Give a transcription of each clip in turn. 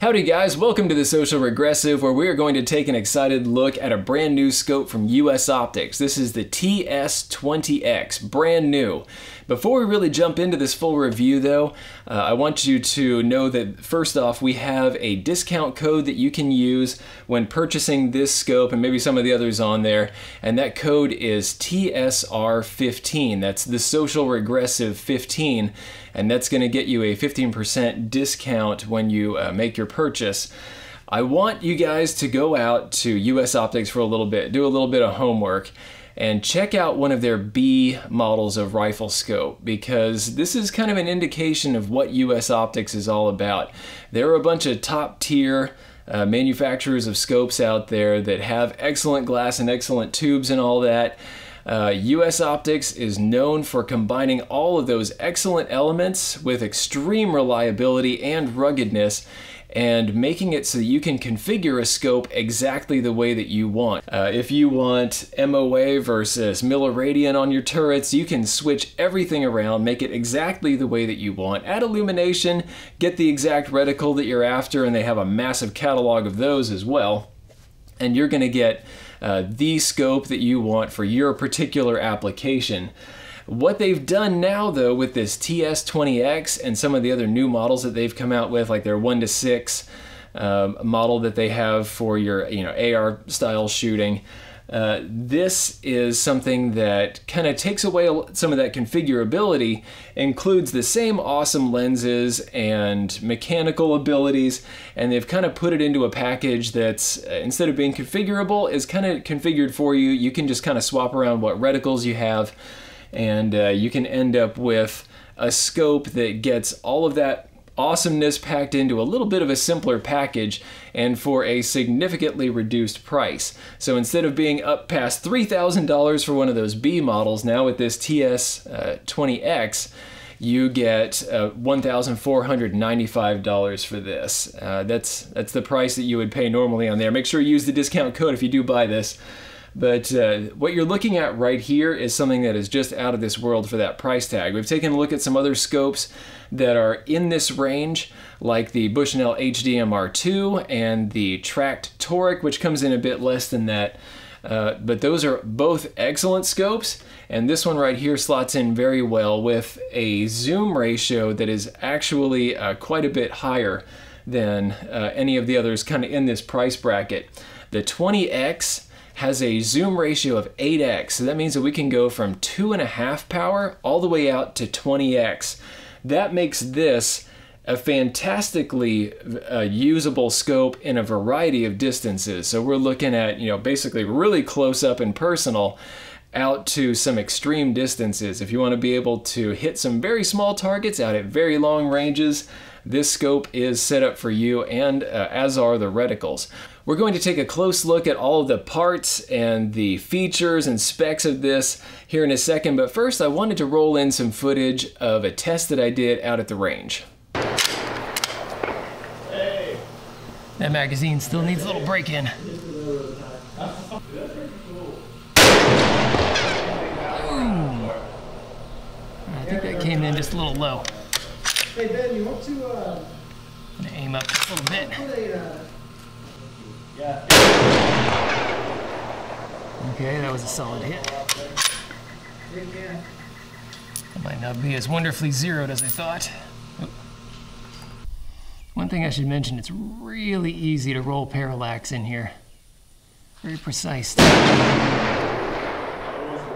Howdy guys, welcome to the Social Regressive, where we are going to take an excited look at a brand new scope from US Optics. This is the TS20X, brand new. Before we really jump into this full review though, I want you to know that first off, we have a discount code that you can use when purchasing this scope and maybe some of the others on there, and that code is TSR15. That's the Social Regressive 15, and that's going to get you a 15% discount when you make your purchase. I want you guys to go out to US Optics for a little bit, do a little bit of homework, and check out one of their B models of rifle scope, because this is kind of an indication of what US Optics is all about. There are a bunch of top tier manufacturers of scopes out there that have excellent glass and excellent tubes and all that. US Optics is known for combining all of those excellent elements with extreme reliability and ruggedness, and making it so that you can configure a scope exactly the way that you want. If you want MOA versus milliradian on your turrets, you can switch everything around, make it exactly the way that you want. Add illumination, get the exact reticle that you're after, and they have a massive catalog of those as well. And you're gonna get the scope that you want for your particular application. What they've done now though with this TS20X and some of the other new models that they've come out with, like their 1:6 model that they have for your AR style shooting, this is something that kind of takes away some of that configurability, includes the same awesome lenses and mechanical abilities, and they've kind of put it into a package that's, instead of being configurable, is kind of configured for you. You can just kind of swap around what reticles you have, and you can end up with a scope that gets all of that awesomeness packed into a little bit of a simpler package, and for a significantly reduced price. So instead of being up past $3,000 for one of those B models, now with this TS20X, you get $1,495 for this. That's the price that you would pay normally on there. Make sure you use the discount code if you do buy this. But what you're looking at right here is something that is just out of this world for that price tag. We've taken a look at some other scopes that are in this range, like the Bushnell HDMR2 and the Tract Toric, which comes in a bit less than that. But those are both excellent scopes, and this one right here slots in very well with a zoom ratio that is actually quite a bit higher than any of the others kind of in this price bracket. The 20X has a zoom ratio of 8x, so that means that we can go from 2.5 power all the way out to 20x. That makes this a fantastically usable scope in a variety of distances. So we're looking at, basically really close up and personal out to some extreme distances. If you want to be able to hit some very small targets out at very long ranges, this scope is set up for you, and as are the reticles. We're going to take a close look at all of the parts and the features and specs of this here in a second, but first I wanted to roll in some footage of a test that I did out at the range. Hey. That magazine still needs a little break-in. I think that came in just a little low. Hey Ben, you want to I'm gonna aim up just a little bit. Yeah. Okay, that was a solid hit. That might not be as wonderfully zeroed as I thought. Oh. One thing I should mention, it's really easy to roll parallax in here. Very precise. It was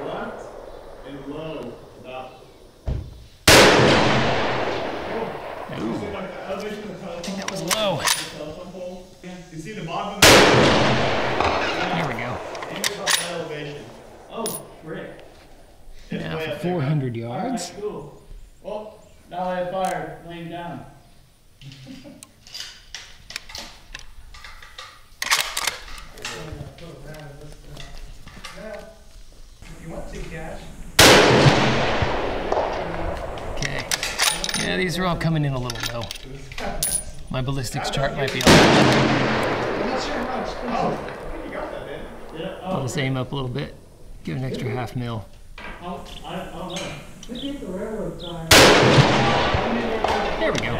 left and low. Ooh. I think that was low. You see the bottom of There we go. elevation. Oh, great. Now for 400 yards. Right, cool. Well, now I have fire laying down. You want to cash? Okay. Yeah, these are all coming in a little low. My ballistics chart might be off. I'm not sure how much. Oh, you got that in. Yeah. I'll just aim up a little bit. Give an extra half mil. I don't know. They take the railroad time. There we go. I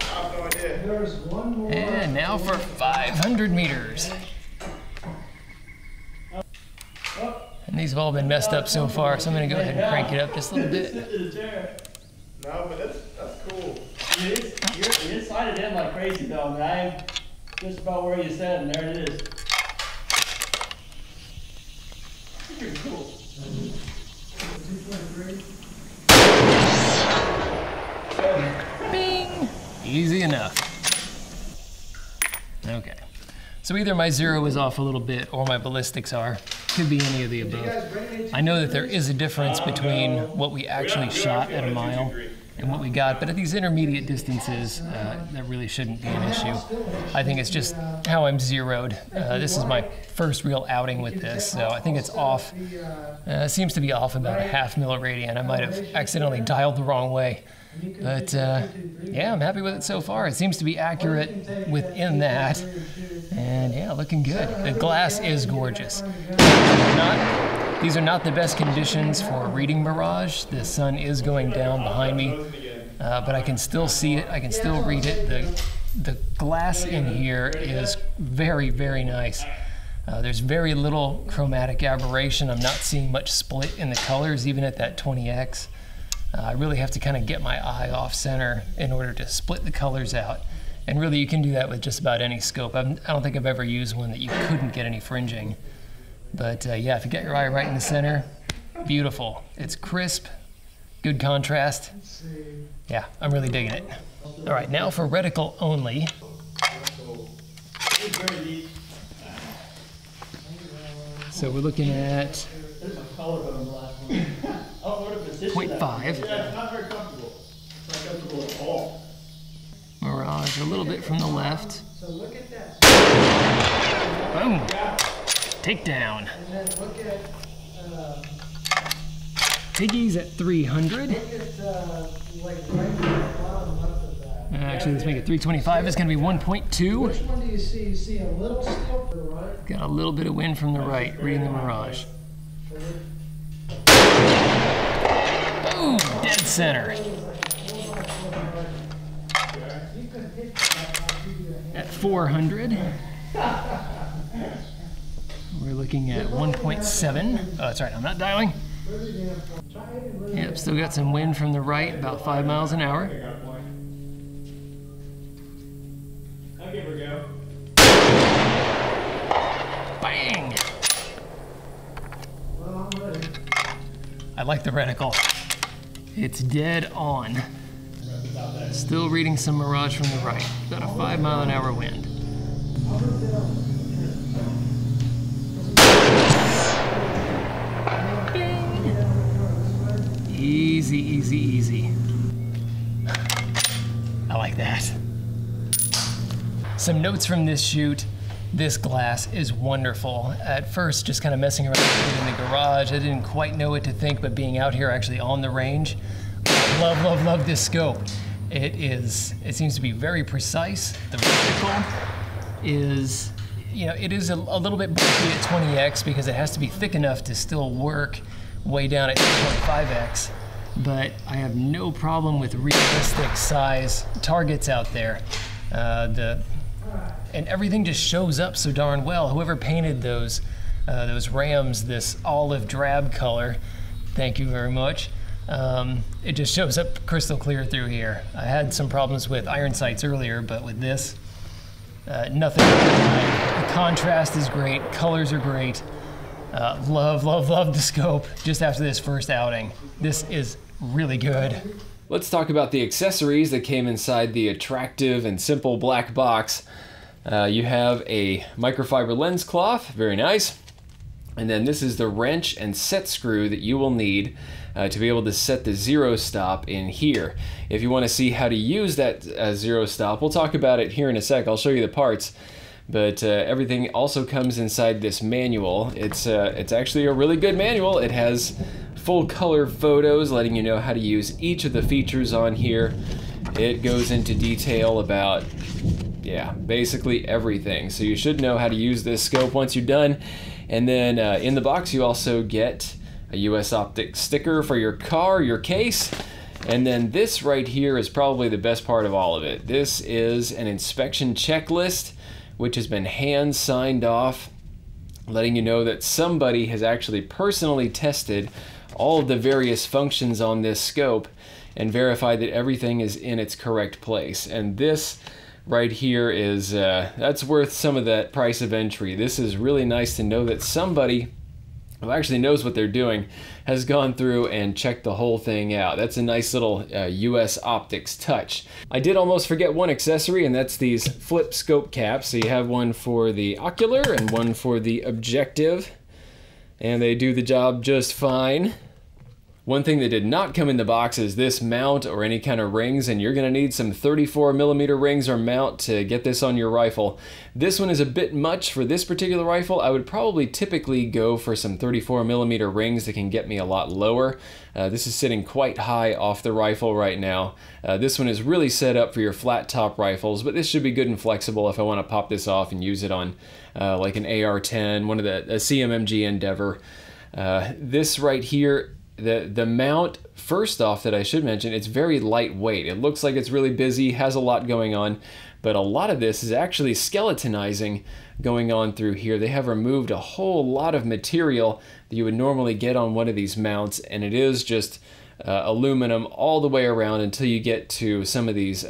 have no idea. There's one more. And now for 500 meters. And these have all been messed up so far, so I'm gonna go ahead and crank it up just a little bit. No, but that's cool. You slide it in like crazy though. I mean, I'm just about where you said, and there it is. Pretty cool. Bing! Easy enough. Okay. So either my zero is off a little bit or my ballistics are. Could be any of the above. I know that there is a difference between what we actually shot at a mile and what we got, but at these intermediate distances, that really shouldn't be an issue. I think it's just how I'm zeroed. This is my first real outing with this, so I think it's off. It seems to be off about a half milliradian. I might have accidentally dialed the wrong way. But yeah, I'm happy with it so far. It seems to be accurate within that. And yeah, looking good. The glass is gorgeous. These are not the best conditions for reading Mirage. The sun is going down behind me, but I can still see it. I can still read it. The glass in here is very, very nice. There's very little chromatic aberration. I'm not seeing much split in the colors, even at that 20x. I really have to kind of get my eye off center in order to split the colors out. And really, you can do that with just about any scope. I don't think I've ever used one that you couldn't get any fringing. But yeah, if you get your eye right in the center, beautiful. It's crisp, good contrast. Yeah, I'm really digging it. All right, now for reticle only. So we're looking at 0.5. Not very comfortable. It's not comfortable at all. Mirage a little bit from the left. So look at that. Boom. Takedown. And then look at Piggy's at 300. like right at the bottom left of that. Actually, let's make it 325. It's going to be 1.2. Which one do you see? You see a little still to the right? Got a little bit of wind from the right, reading the Mirage. Boom! Dead center. At 400. We're looking at 1.7. Oh, that's right, I'm not dialing. Yep, still got some wind from the right, about 5 miles an hour. I'll give her a go. Bang! I like the reticle. It's dead on. Still reading some Mirage from the right. About a 5 mile an hour wind. Easy, easy, easy. I like that. Some notes from this shoot. This glass is wonderful. At first, just kind of messing around with it in the garage, I didn't quite know what to think, but being out here actually on the range, love, love, love this scope. It seems to be very precise. The reticle is, you know, it is a little bit bulky at 20x because it has to be thick enough to still work way down at 2.5x. But I have no problem with realistic size targets out there. And everything just shows up so darn well. Whoever painted those rams this olive drab color, thank you very much. It just shows up crystal clear through here. I had some problems with iron sights earlier, but with this, nothing. The contrast is great, colors are great. Love, love, love the scope just after this first outing. This is really good. Let's talk about the accessories that came inside the attractive and simple black box. You have a microfiber lens cloth, very nice. And then this is the wrench and set screw that you will need to be able to set the zero stop in here. If you want to see how to use that zero stop, we'll talk about it here in a sec. I'll show you the parts. But everything also comes inside this manual. It's actually a really good manual. It has full color photos letting you know how to use each of the features on here. It goes into detail about, yeah, basically everything. So you should know how to use this scope once you're done. And then in the box you also get a US Optics sticker for your car, your case, And then this right here is probably the best part of all of it. This is an inspection checklist, which has been hand signed off, letting you know that somebody has actually personally tested all of the various functions on this scope and verified that everything is in its correct place. And this right here is, that's worth some of that price of entry. This is really nice to know that somebody who actually knows what they're doing has gone through and checked the whole thing out. That's a nice little US Optics touch. I did almost forget one accessory, and that's these flip scope caps. So you have one for the ocular and one for the objective, and they do the job just fine. One thing that did not come in the box is this mount or any kind of rings, and you're going to need some 34mm rings or mount to get this on your rifle. This one is a bit much for this particular rifle. I would probably typically go for some 34mm rings that can get me a lot lower. This is sitting quite high off the rifle right now. This one is really set up for your flat top rifles, but this should be good and flexible if I want to pop this off and use it on like an AR-10, one of the CMMG Endeavor. This right here, the mount, first off, that I should mention, it's very lightweight. It looks like it's really busy, has a lot going on, but a lot of this is actually skeletonizing going on through here. They have removed a whole lot of material that you would normally get on one of these mounts, and it is just aluminum all the way around until you get to some of these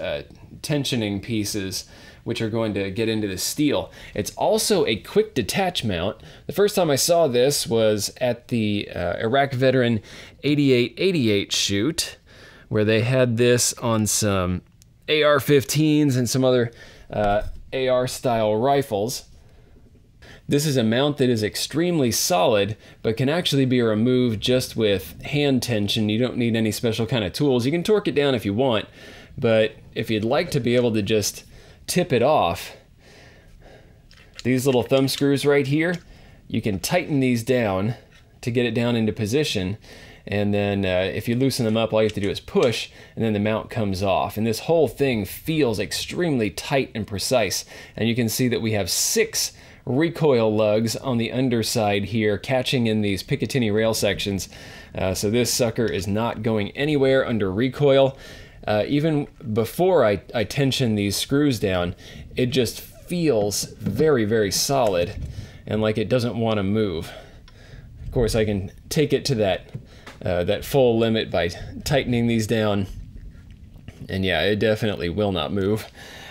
tensioning pieces, which are going to get into the steel. It's also a quick detach mount. The first time I saw this was at the Iraq Veteran 8888 shoot, where they had this on some AR-15s and some other AR-style rifles. This is a mount that is extremely solid, but can actually be removed just with hand tension. You don't need any special kind of tools. You can torque it down if you want, but if you'd like to be able to just tip it off, these little thumb screws right here, you can tighten these down to get it down into position, and then if you loosen them up, all you have to do is push, and then the mount comes off. And this whole thing feels extremely tight and precise, and you can see that we have 6 recoil lugs on the underside here catching in these Picatinny rail sections, so this sucker is not going anywhere under recoil. Even before I tension these screws down, it just feels very, very solid and like it doesn't want to move. Of course, I can take it to that full limit by tightening these down, and yeah, it definitely will not move.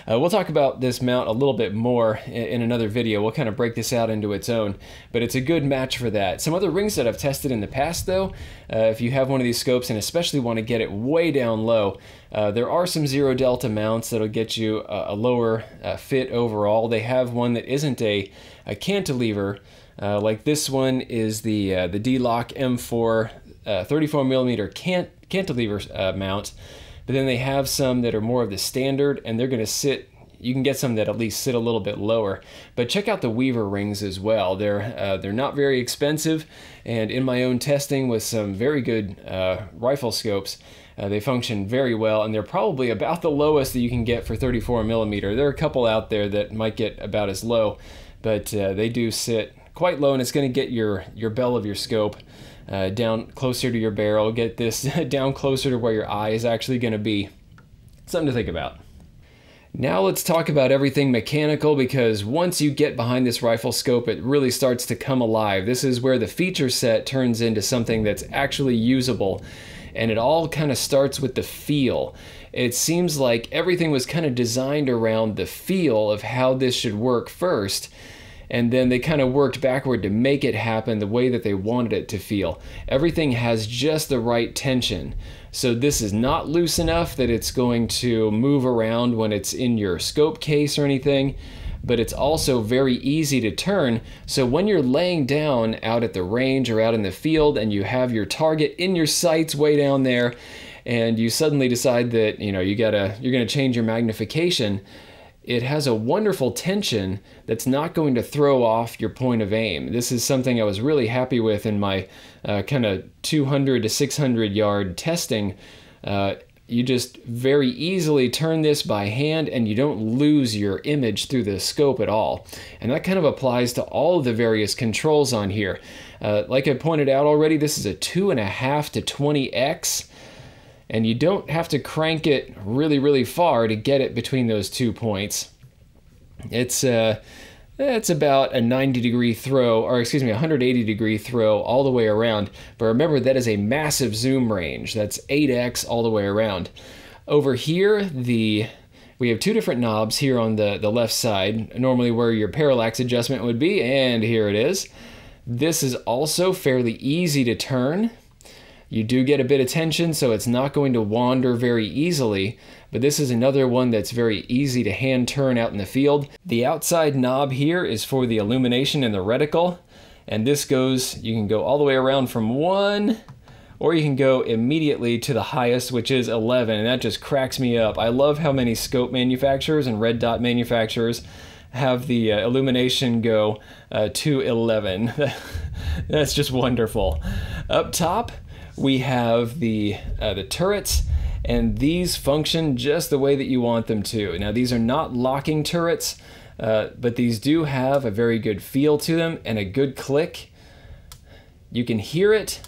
We'll talk about this mount a little bit more in another video. We'll kind of break this out into its own, but it's a good match for that. Some other rings that I've tested in the past, though, if you have one of these scopes and especially want to get it way down low, there are some Zero Delta mounts that'll get you a lower fit overall. They have one that isn't a cantilever, like this one is the D-Lock M4 34mm cantilever mount. But then they have some that are more of the standard, and they're going to sit, you can get some that at least sit a little bit lower. But check out the Weaver rings as well. They're not very expensive, and in my own testing with some very good rifle scopes, they function very well, and they're probably about the lowest that you can get for 34mm. There are a couple out there that might get about as low, but they do sit quite low, and it's going to get your bell of your scope down closer to your barrel, get this down closer to where your eye is actually going to be. Something to think about. Now let's talk about everything mechanical, because once you get behind this rifle scope, it really starts to come alive. This is where the feature set turns into something that's actually usable, and it all kind of starts with the feel. It seems like everything was kind of designed around the feel of how this should work first, and then they kind of worked backward to make it happen the way that they wanted it to feel. Everything has just the right tension. So this is not loose enough that it's going to move around when it's in your scope case or anything, but it's also very easy to turn. So when you're laying down out at the range or out in the field and you have your target in your sights way down there, and you suddenly decide that you're gonna change your magnification, it has a wonderful tension that's not going to throw off your point of aim. This is something I was really happy with in my kind of 200 to 600 yard testing. You just very easily turn this by hand and you don't lose your image through the scope at all. And that kind of applies to all of the various controls on here. Like I pointed out already, this is a 2.5 to 20x. and you don't have to crank it really, really far to get it between those 2 points. It's about a 90-degree throw, or excuse me, a 180-degree throw all the way around. But remember, that is a massive zoom range. That's 8x all the way around. Over here, we have 2 different knobs here on the left side, normally where your parallax adjustment would be, and here it is. This is also fairly easy to turn. You do get a bit of tension, so it's not going to wander very easily, but this is another one that's very easy to hand turn out in the field. The outside knob here is for the illumination in the reticle, and this goes, you can go all the way around from 1, or you can go immediately to the highest, which is 11, and that just cracks me up. I love how many scope manufacturers and red dot manufacturers have the illumination go to 11. That's just wonderful. Up top, we have the turrets, and these function just the way that you want them to. Now, these are not locking turrets, but these do have a very good feel to them and a good click. You can hear it.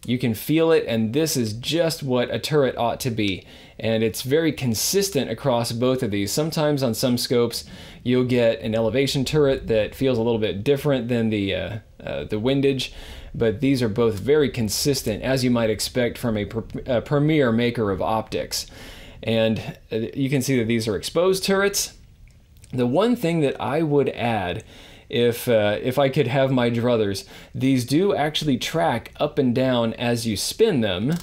You can feel it, and this is just what a turret ought to be. And it's very consistent across both of these. Sometimes on some scopes, you'll get an elevation turret that feels a little bit different than the windage, but these are both very consistent, as you might expect from a premier maker of optics. And you can see that these are exposed turrets. The one thing that I would add, if I could have my druthers, these do actually track up and down as you spin them,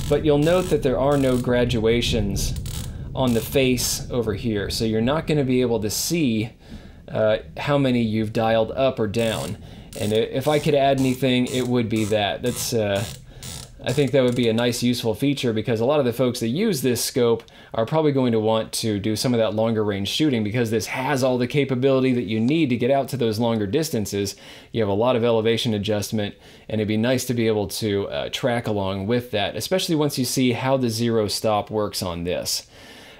but you'll note that there are no graduations on the face over here, so you're not going to be able to see how many you've dialed up or down. And if I could add anything, it would be that. That's I think that would be a nice useful feature, because a lot of the folks that use this scope are probably going to want to do some of that longer range shooting, because this has all the capability that you need to get out to those longer distances. You have a lot of elevation adjustment, and it'd be nice to be able to track along with that, especially once you see how the zero stop works on this.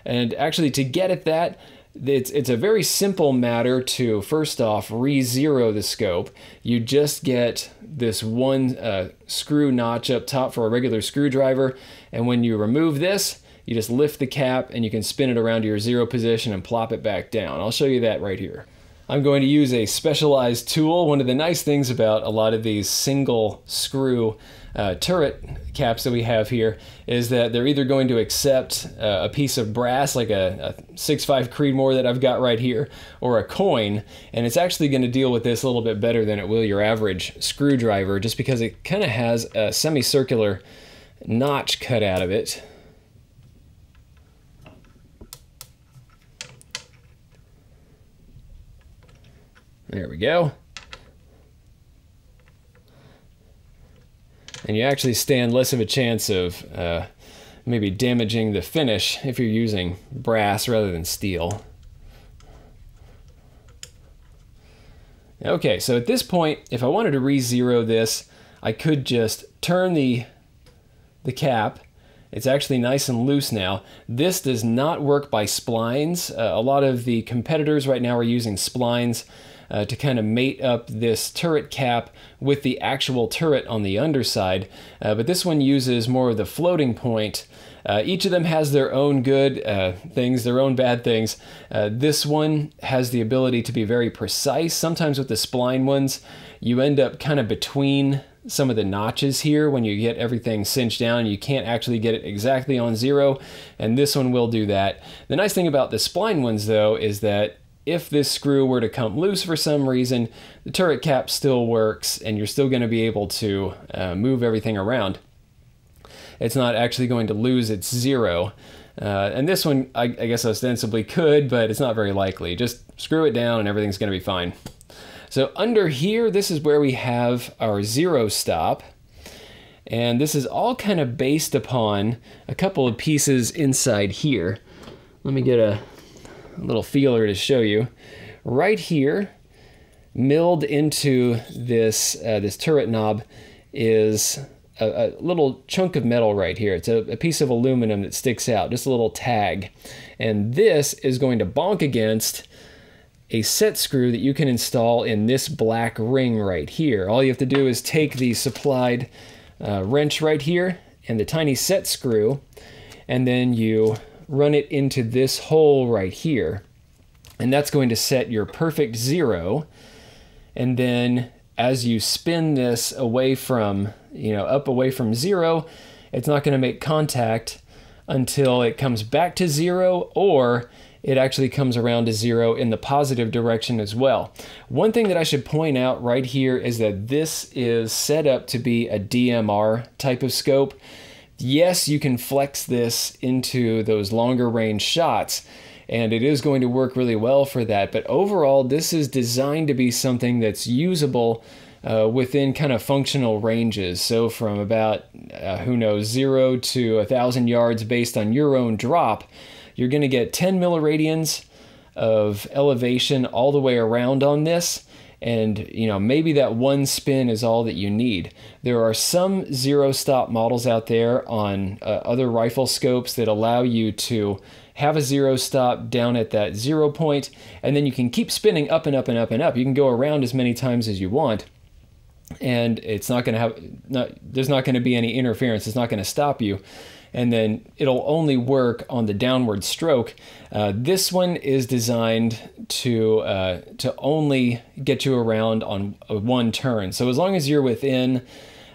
And actually, to get at that, it's a very simple matter to, first off, re-zero the scope. You just get this one screw notch up top for a regular screwdriver, and when you remove this, you just lift the cap and you can spin it around to your zero position and plop it back down. I'll show you that right here. I'm going to use a specialized tool. One of the nice things about a lot of these single screw turret caps that we have here is that they're either going to accept a piece of brass, like a 6.5 Creedmoor that I've got right here, or a coin, and it's actually going to deal with this a little bit better than it will your average screwdriver, just because it kind of has a semicircular notch cut out of it. There we go. And you actually stand less of a chance of maybe damaging the finish if you're using brass rather than steel. Okay, so at this point, if I wanted to re-zero this, I could just turn the cap. It's actually nice and loose now. This does not work by splines. A lot of the competitors right now are using splines to kind of mate up this turret cap with the actual turret on the underside, but this one uses more of the floating point. Each of them has their own good things, their own bad things. This one has the ability to be very precise. Sometimes with the spline ones, you end up kind of between some of the notches here when you get everything cinched down. You can't actually get it exactly on zero, and this one will do that. The nice thing about the spline ones, though, is that if this screw were to come loose for some reason, the turret cap still works, and you're still going to be able to move everything around. It's not actually going to lose its zero. And this one, I guess ostensibly could, but it's not very likely. Just screw it down and everything's going to be fine. So under here, this is where we have our zero stop. And this is all kind of based upon a couple of pieces inside here. Let me get a little feeler to show you. Right here, milled into this this turret knob, is a little chunk of metal right here. It's a piece of aluminum that sticks out, just a little tag. And this is going to bonk against a set screw that you can install in this black ring right here. All you have to do is take the supplied wrench right here and the tiny set screw, and then you run it into this hole right here. And that's going to set your perfect 0. And then as you spin this away from, up away from 0, it's not going to make contact until it comes back to 0, or it actually comes around to 0 in the positive direction as well. One thing that I should point out right here is that this is set up to be a DMR type of scope. Yes, you can flex this into those longer range shots, and it is going to work really well for that. But overall, this is designed to be something that's usable within kind of functional ranges. So from about, 0 to 1,000 yards based on your own drop, you're going to get 10 milliradians of elevation all the way around on this. And, maybe that one spin is all that you need. There are some zero stop models out there on other rifle scopes that allow you to have a zero stop down at that 0 point, and then you can keep spinning up and up and up and up. You can go around as many times as you want, and it's not going to have, there's not going to be any interference. It's not going to stop you. And then it'll only work on the downward stroke. This one is designed to only get you around on one turn. So as long as you're within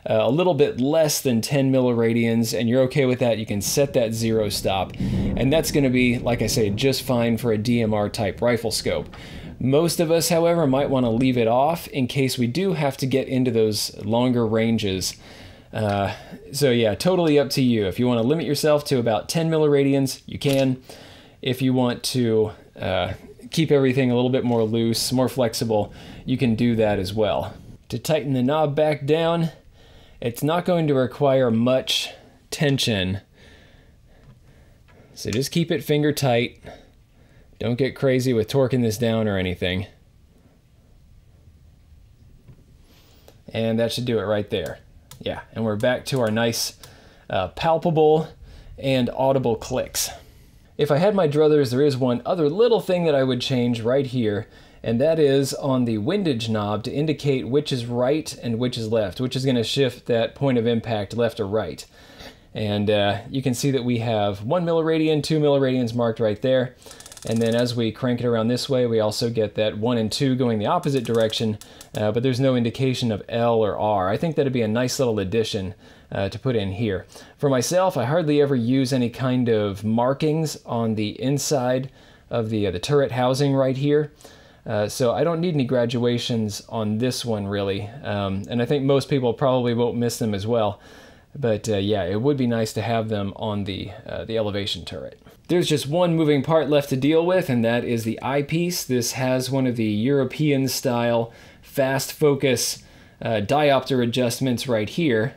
a little bit less than 10 milliradians and you're okay with that, you can set that 0 stop. And that's going to be, like I say, just fine for a DMR type rifle scope. Most of us, however, might want to leave it off in case we do have to get into those longer ranges. So yeah, totally up to you. If you want to limit yourself to about 10 milliradians, you can. If you want to keep everything a little bit more loose, more flexible, you can do that as well. To tighten the knob back down, it's not going to require much tension. So just keep it finger tight. Don't get crazy with torquing this down or anything. And that should do it right there. Yeah, and we're back to our nice palpable and audible clicks. If I had my druthers, there is one other little thing that I would change right here, and that is on the windage knob to indicate which is right and which is left, which is going to shift that point of impact left or right. And you can see that we have 1 milliradian, 2 milliradians marked right there. And then as we crank it around this way, we also get that 1 and 2 going the opposite direction, but there's no indication of L or R. I think that'd be a nice little addition to put in here. For myself, I hardly ever use any kind of markings on the inside of the turret housing right here. So I don't need any graduations on this one really. And I think most people probably won't miss them as well. But yeah, it would be nice to have them on the elevation turret. There's just one moving part left to deal with, and that is the eyepiece. This has one of the European style fast focus diopter adjustments right here.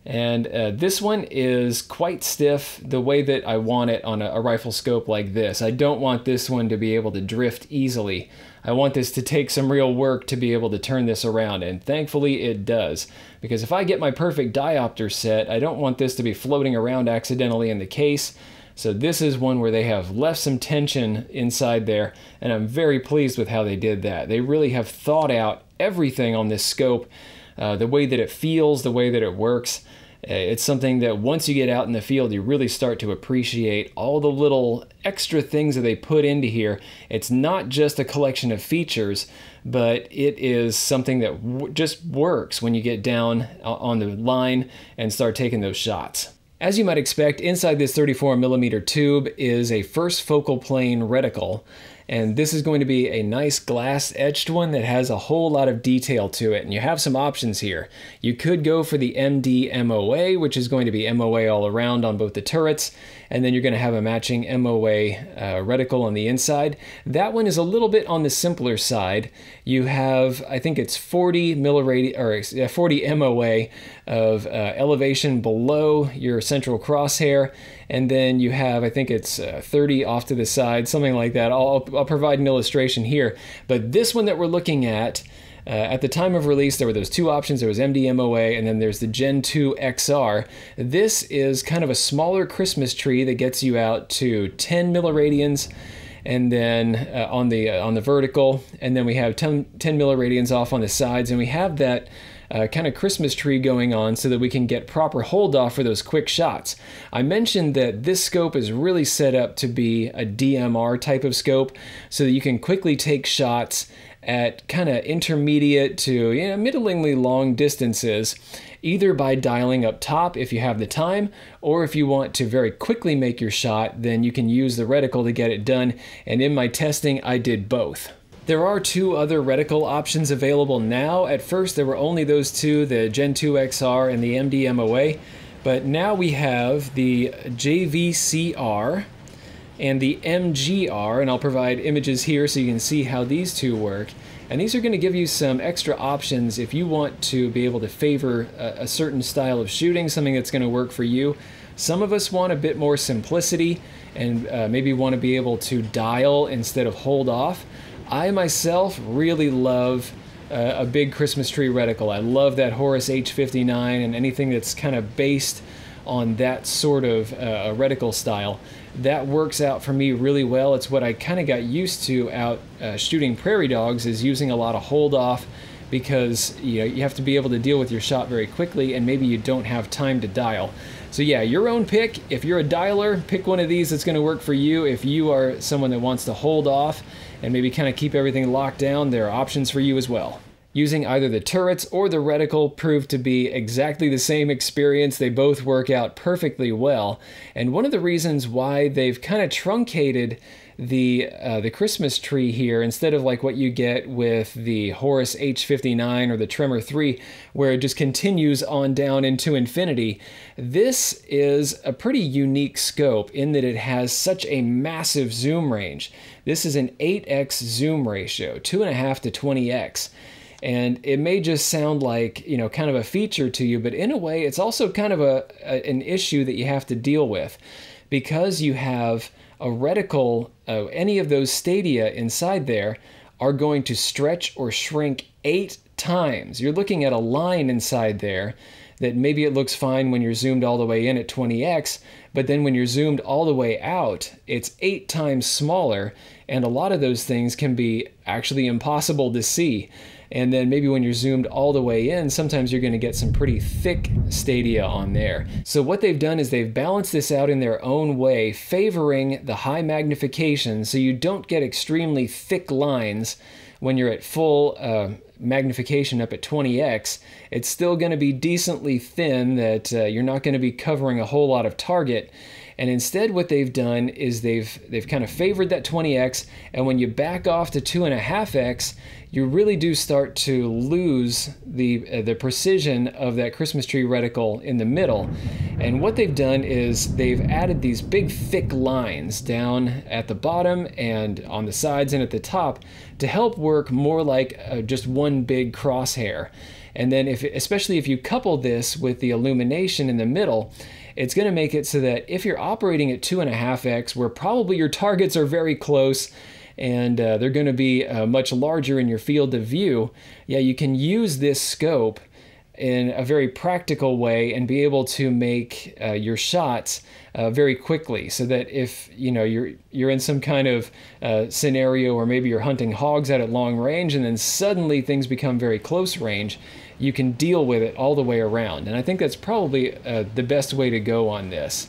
And this one is quite stiff the way that I want it on a rifle scope like this. I don't want this one to be able to drift easily. I want this to take some real work to be able to turn this around, and thankfully it does. Because if I get my perfect diopter set, I don't want this to be floating around accidentally in the case. So this is one where they have left some tension inside there, and I'm very pleased with how they did that. They really have thought out everything on this scope, the way that it feels, the way that it works. It's something that once you get out in the field, you really start to appreciate all the little extra things that they put into here. It's not just a collection of features, but it is something that just works when you get down on the line and start taking those shots. As you might expect, inside this 34mm tube is a first focal plane reticle, and this is going to be a nice glass etched one that has a whole lot of detail to it, and you have some options here. You could go for the MD MOA, which is going to be MOA all around on both the turrets, and then you're going to have a matching MOA reticle on the inside. That one is a little bit on the simpler side. You have, I think it's 40 MOA of elevation below your central crosshair, and then you have, I think it's 30 off to the side, something like that. I'll provide an illustration here. But this one that we're looking at the time of release, there were those two options. There was MD-MOA, and then there's the Gen 2 XR. This is kind of a smaller Christmas tree that gets you out to 10 milliradians, and then on the vertical, and then we have 10 milliradians off on the sides, and we have that kind of Christmas tree going on so that we can get proper hold off for those quick shots. I mentioned that this scope is really set up to be a DMR type of scope so that you can quickly take shots at kind of intermediate to middlingly long distances, either by dialing up top if you have the time, or if you want to very quickly make your shot, then you can use the reticle to get it done. And in my testing, I did both. There are two other reticle options available now. At first, there were only those two, the Gen 2 XR and the MD-MOA, but now we have the JVCR and the MGR, and I'll provide images here so you can see how these two work. And these are going to give you some extra options if you want to be able to favor a certain style of shooting, something that's going to work for you. Some of us want a bit more simplicity and maybe want to be able to dial instead of hold off. I myself really love a big Christmas tree reticle. I love that Horus H59 and anything that's kind of based on that sort of reticle style. That works out for me really well. It's what I kind of got used to out shooting prairie dogs, is using a lot of hold off, because you have to be able to deal with your shot very quickly, and maybe you don't have time to dial. So yeah, your own pick. If you're a dialer, pick one of these that's going to work for you. If you are someone that wants to hold off and maybe kind of keep everything locked down, there are options for you as well. Using either the turrets or the reticle proved to be exactly the same experience. They both work out perfectly well. And one of the reasons why they've kind of truncated the Christmas tree here, instead of like what you get with the Horus H59 or the Tremor 3, where it just continues on down into infinity, this is a pretty unique scope in that it has such a massive zoom range. This is an 8x zoom ratio, 2.5 to 20x. And it may just sound like, kind of a feature to you, but in a way, it's also kind of an issue that you have to deal with, because you have a reticle. Any of those stadia inside there are going to stretch or shrink 8 times. You're looking at a line inside there that maybe it looks fine when you're zoomed all the way in at 20x, but then when you're zoomed all the way out, it's 8 times smaller, and a lot of those things can be actually impossible to see. And then maybe when you're zoomed all the way in, sometimes you're going to get some pretty thick stadia on there. So what they've done is they've balanced this out in their own way, favoring the high magnification so you don't get extremely thick lines when you're at full magnification up at 20x. It's still going to be decently thin, that you're not going to be covering a whole lot of target. And instead what they've done is they've kind of favored that 20x, and when you back off to 2.5x, you really do start to lose the precision of that Christmas tree reticle in the middle. And what they've done is they've added these big thick lines down at the bottom and on the sides and at the top to help work more like just one big crosshair. And then especially if you couple this with the illumination in the middle, it's going to make it so that if you're operating at 2.5x, where probably your targets are very close and they're going to be much larger in your field of view, yeah, you can use this scope in a very practical way and be able to make your shots very quickly, so that if you're in some kind of scenario where maybe you're hunting hogs out at long range and then suddenly things become very close range, you can deal with it all the way around. And I think that's probably the best way to go on this.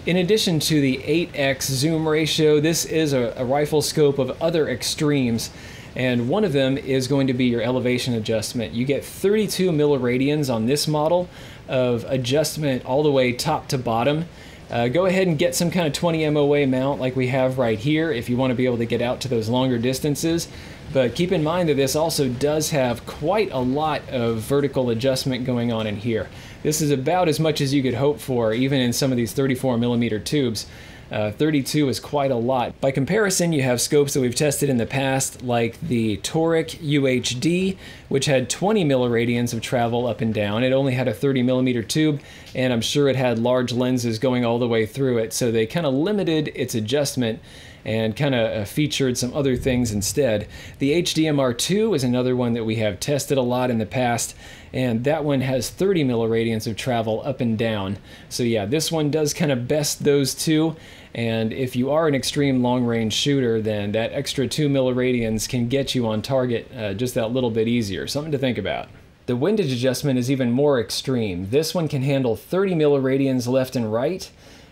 In addition to the 8x zoom ratio, this is a rifle scope of other extremes, and one of them is going to be your elevation adjustment. You get 32 milliradians on this model of adjustment all the way top to bottom. Go ahead and get some kind of 20 MOA mount like we have right here if you want to be able to get out to those longer distances. But keep in mind that this also does have quite a lot of vertical adjustment going on in here. This is about as much as you could hope for, even in some of these 34mm tubes. 32 is quite a lot. By comparison, you have scopes that we've tested in the past, like the Toric UHD, which had 20 milliradians of travel up and down. It only had a 30mm tube, and I'm sure it had large lenses going all the way through it, so they kind of limited its adjustment. and kind of featured some other things instead. The HDMR2 is another one that we have tested a lot in the past, and that one has 30 milliradians of travel up and down. So yeah, this one does kind of best those two, and if you are an extreme long-range shooter, then that extra 2 milliradians can get you on target just that little bit easier. Something to think about. The windage adjustment is even more extreme. This one can handle 30 milliradians left and right,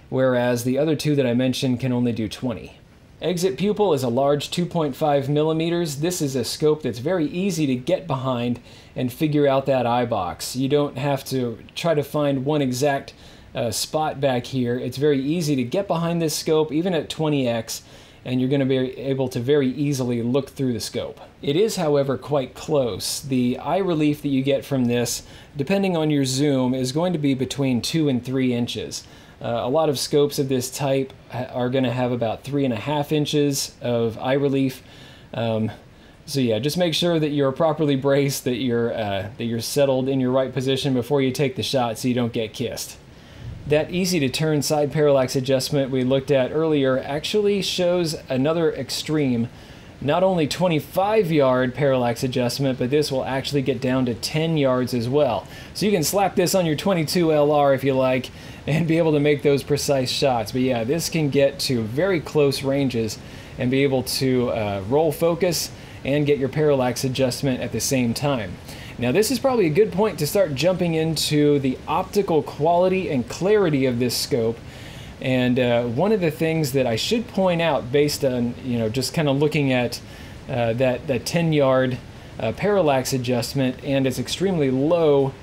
whereas the other two that I mentioned can only do 20. Exit pupil is a large 2.5 millimeters. This is a scope that's very easy to get behind and figure out that eye box. You don't have to try to find one exact spot back here. It's very easy to get behind this scope, even at 20x, and you're going to be able to very easily look through the scope. It is, however, quite close. The eye relief that you get from this, depending on your zoom, is going to be between 2 and 3 inches. A lot of scopes of this type are going to have about 3.5 inches of eye relief. So yeah, just make sure that you're properly braced, that you're settled in your right position before you take the shot so you don't get kissed. That easy to turn side parallax adjustment we looked at earlier actually shows another extreme. Not only 25-yard parallax adjustment, but this will actually get down to 10 yards as well. So you can slap this on your 22 LR if you like, and be able to make those precise shots. But yeah, this can get to very close ranges and be able to roll focus and get your parallax adjustment at the same time. Now this is probably a good point to start jumping into the optical quality and clarity of this scope. And one of the things that I should point out, based on just kind of looking at that 10-yard parallax adjustment and its extremely low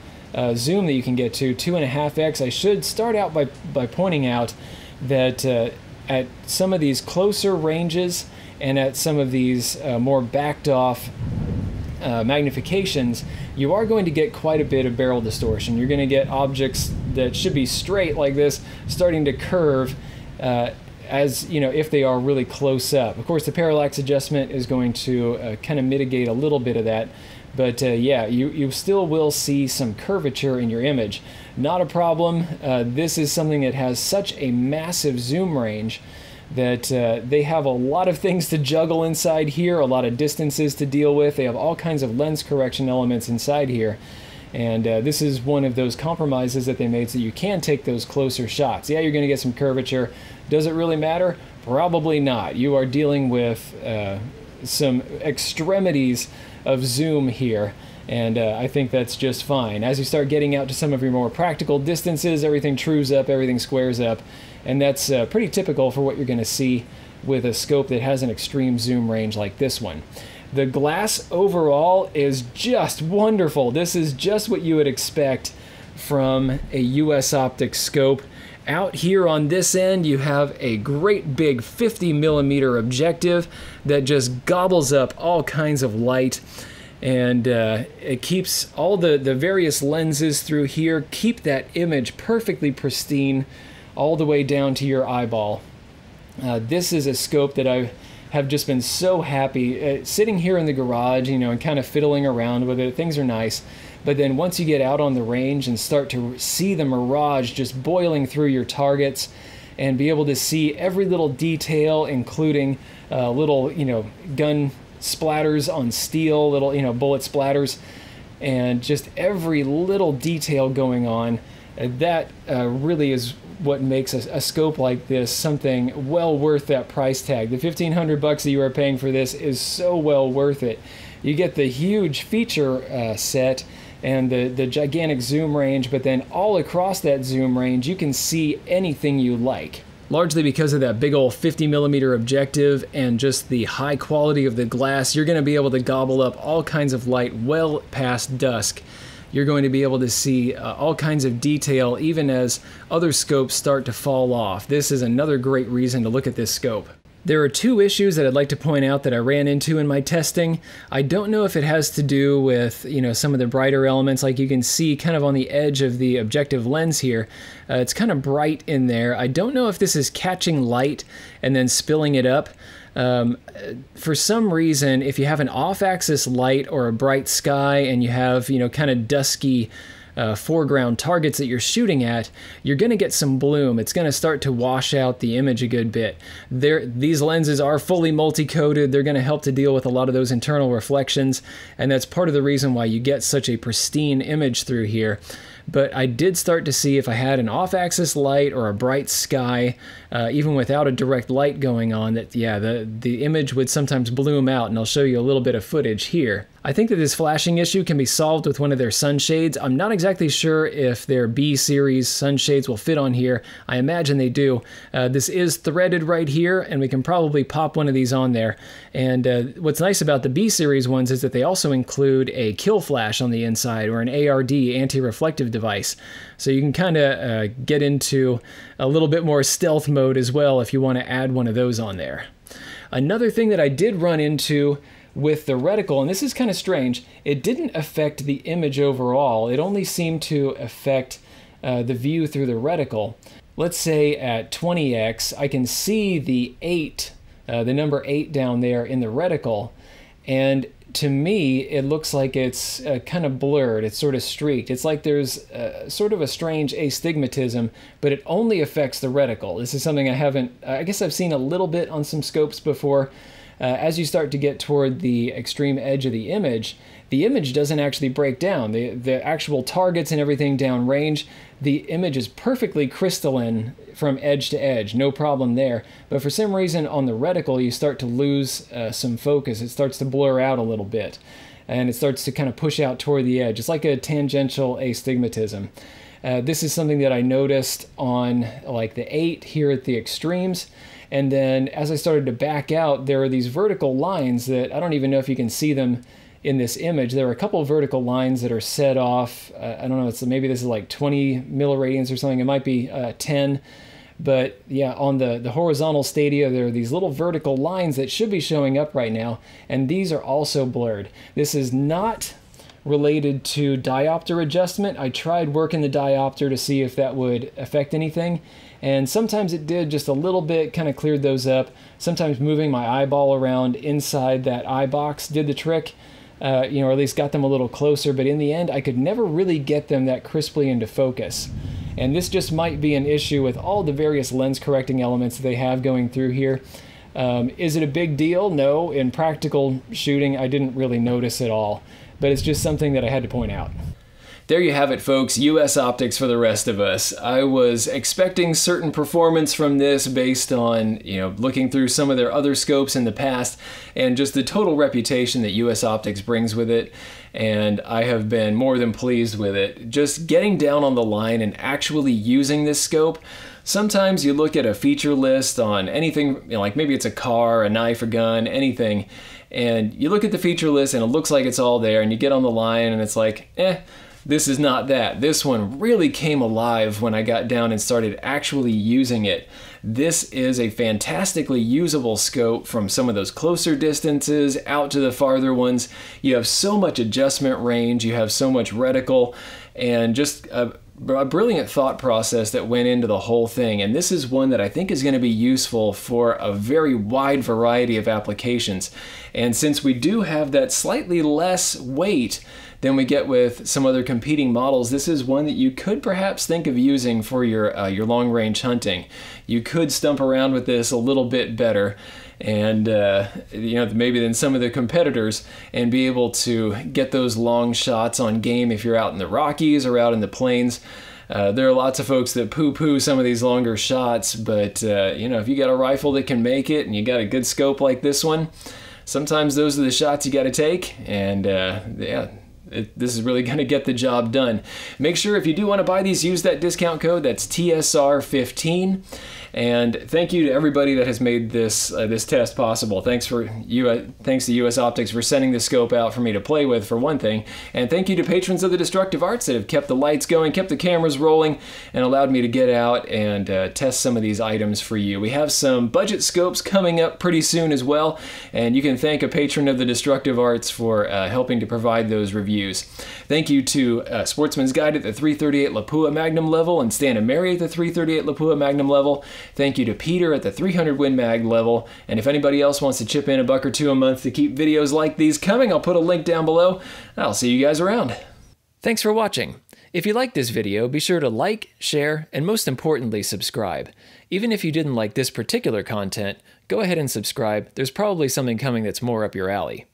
zoom that you can get to, 2.5x, I should start out by pointing out that at some of these closer ranges and at some of these more backed off magnifications, you are going to get quite a bit of barrel distortion. You're going to get objects that should be straight like this starting to curve as if they are really close up. Of course, the parallax adjustment is going to kind of mitigate a little bit of that, but yeah, you still will see some curvature in your image. Not a problem. This is something that has such a massive zoom range that they have a lot of things to juggle inside here, a lot of distances to deal with. They have all kinds of lens correction elements inside here. And this is one of those compromises that they made so you can take those closer shots. Yeah, you're going to get some curvature. Does it really matter? Probably not. You are dealing with some extremities of zoom here, and I think that's just fine. As you start getting out to some of your more practical distances, everything trues up, everything squares up, and that's pretty typical for what you're going to see with a scope that has an extreme zoom range like this one. The glass overall is just wonderful. This is just what you would expect from a US Optics scope. Out here on this end, you have a great big 50 millimeter objective that just gobbles up all kinds of light, and it keeps all the various lenses through here, keep that image perfectly pristine all the way down to your eyeball. This is a scope that I have just been so happy sitting here in the garage, and kind of fiddling around with it. Things are nice. But then once you get out on the range and start to see the mirage just boiling through your targets and be able to see every little detail, including little, gun splatters on steel, little, bullet splatters, and just every little detail going on, that really is what makes a scope like this something well worth that price tag. The $1,500 that you are paying for this is so well worth it. You get the huge feature set and the gigantic zoom range, but then all across that zoom range you can see anything you like. Largely because of that big old 50 millimeter objective and just the high quality of the glass, you're going to be able to gobble up all kinds of light well past dusk. You're going to be able to see all kinds of detail even as other scopes start to fall off. This is another great reason to look at this scope. There are two issues that I'd like to point out that I ran into in my testing. I don't know if it has to do with, some of the brighter elements, like you can see kind of on the edge of the objective lens here. It's kind of bright in there. I don't know if this is catching light and then spilling it up. For some reason, if you have an off-axis light or a bright sky and you have, kind of dusky foreground targets that you're shooting at, you're going to get some bloom. It's going to start to wash out the image a good bit. These lenses are fully multi-coated. They're going to help to deal with a lot of those internal reflections, and that's part of the reason why you get such a pristine image through here. But I did start to see if I had an off-axis light or a bright sky, even without a direct light going on, that yeah, the image would sometimes bloom out, and I'll show you a little bit of footage here. I think that this flashing issue can be solved with one of their sunshades. I'm not exactly sure if their B series sunshades will fit on here. I imagine they do. This is threaded right here, and we can probably pop one of these on there. And what's nice about the B series ones is that they also include a kill flash on the inside, or an ARD, anti-reflective device. So you can kind of get into a little bit more stealth mode as well if you want to add one of those on there. Another thing that I did run into with the reticle, and this is kind of strange, it didn't affect the image overall. It only seemed to affect the view through the reticle. Let's say at 20x, I can see the 8, the number 8 down there in the reticle, and to me, it looks like it's kind of blurred. It's sort of streaked. It's like there's sort of a strange astigmatism, but it only affects the reticle. This is something I guess I've seen a little bit on some scopes before. As you start to get toward the extreme edge of the image doesn't actually break down. The actual targets and everything downrange, the image is perfectly crystalline from edge to edge, no problem there. But for some reason on the reticle, you start to lose some focus. It starts to blur out a little bit, and it starts to kind of push out toward the edge. It's like a tangential astigmatism. This is something that I noticed on like the 8 here at the extremes. And then as I started to back out, there are these vertical lines that I don't even know if you can see them in this image. There are a couple of vertical lines that are set off. I don't know, maybe this is like 20 milliradians or something. It might be 10. But yeah, on the horizontal stadia, there are these little vertical lines that should be showing up right now. And these are also blurred. This is not related to diopter adjustment. I tried working the diopter to see if that would affect anything, and sometimes it did just a little bit, kind of cleared those up. Sometimes moving my eyeball around inside that eye box did the trick, or at least got them a little closer, but in the end I could never really get them that crisply into focus. And this just might be an issue with all the various lens correcting elements that they have going through here. Is it a big deal? No. In practical shooting, I didn't really notice at all, but it's just something that I had to point out. There you have it, folks. US Optics for the rest of us. I was expecting certain performance from this based on, looking through some of their other scopes in the past and just the total reputation that US Optics brings with it. And I have been more than pleased with it. Just getting down on the line and actually using this scope. Sometimes you look at a feature list on anything, like maybe it's a car, a knife, a gun, anything, and you look at the feature list and it looks like it's all there, and you get on the line and it's like, this is not that. This one really came alive when I got down and started actually using it. This is a fantastically usable scope from some of those closer distances out to the farther ones. You have so much adjustment range, you have so much reticle, and just a brilliant thought process that went into the whole thing. And this is one that I think is going to be useful for a very wide variety of applications. And since we do have that slightly less weight than we get with some other competing models, this is one that you could perhaps think of using for your long-range hunting. You could stump around with this a little bit better, and maybe than some of the competitors, and be able to get those long shots on game if you're out in the Rockies or out in the plains. There are lots of folks that poo-poo some of these longer shots, but if you got a rifle that can make it and you got a good scope like this one, sometimes those are the shots you got to take, and this is really going to get the job done. Make sure if you do want to buy these, use that discount code. That's TSR15. And thank you to everybody that has made this test possible. Thanks to US Optics for sending the scope out for me to play with, for one thing. And thank you to patrons of the Destructive Arts that have kept the lights going, kept the cameras rolling, and allowed me to get out and test some of these items for you. We have some budget scopes coming up pretty soon as well, and you can thank a patron of the Destructive Arts for helping to provide those reviews. Thank you to Sportsman's Guide at the 338 Lapua Magnum level and Stan and Mary at the 338 Lapua Magnum level. Thank you to Peter at the 300 Win Mag level. And if anybody else wants to chip in $1 or $2 a month to keep videos like these coming, I'll put a link down below. I'll see you guys around. Thanks for watching. If you liked this video, be sure to like, share, and most importantly, subscribe. Even if you didn't like this particular content, go ahead and subscribe. There's probably something coming that's more up your alley.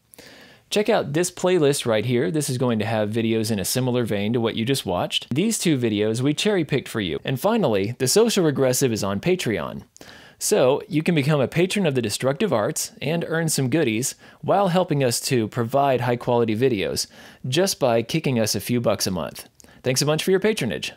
Check out this playlist right here. This is going to have videos in a similar vein to what you just watched. These 2 videos we cherry-picked for you. And finally, The Social Regressive is on Patreon. So, you can become a patron of the Destructive Arts and earn some goodies while helping us to provide high-quality videos just by kicking us a few bucks a month. Thanks a bunch for your patronage.